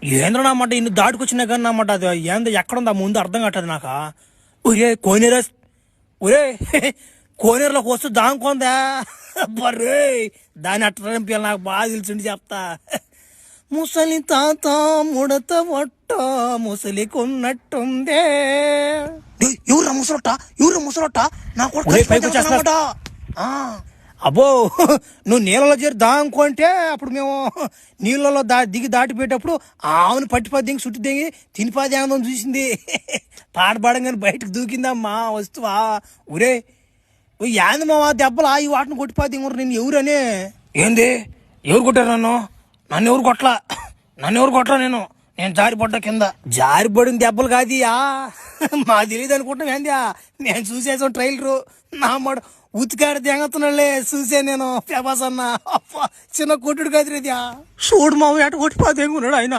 ఏంద్రనమాట ఇన్ని దాటుకొచ్చినా కానీ అన్నమాట అది ఏందో ఎక్కడుందా ముందు అర్థం కావట్లేదు నాక. ఒరే కోనేరా, ఒరే కోనేరులోకి వస్తూ దానికొందా బర్రే దాన్ని అట్టంపియాలి నాకు బాగా తెలిసిండి చెప్తా. ముసలి తాత ముడత వట్ట ముసలి కొన్నట్టుందే. ఎవరు ముసలొట్ట నా కొడుకు. అబ్బో నువ్వు నీళ్ళలో చేరి దాంకుంటే అప్పుడు మేము నీళ్ళలో దిగి దాటిపోయేటప్పుడు ఆవును పట్టిపోద్ది దిగి చుట్టూ దిగి తినిపోది ఏమని చూసింది. పాడబడంగానే బయటకు దూకిందమ్మా వస్తువా. ఒరే ఏంది మావా దెబ్బలు ఈ వాటిని కొట్టిపోద్ది నేను ఎవరని. ఏంది ఎవరు కొట్టారు నన్ను ఎవరు కొట్టలా నేను జారిపడ్డా కింద. జారిపడిన దెబ్బలు కాదు మా తెలియదు అనుకుంటాం ఏంది నేను చూసేసాం ట్రైలరు నా మాట ఉతికాడ దెంగతున్నాళ్ళే చూసే నేను పేపాస్ అన్న చిన్న కొట్టుడు కాదు రేది చూడు మామ ఎట కొట్టిపోతే ఆయన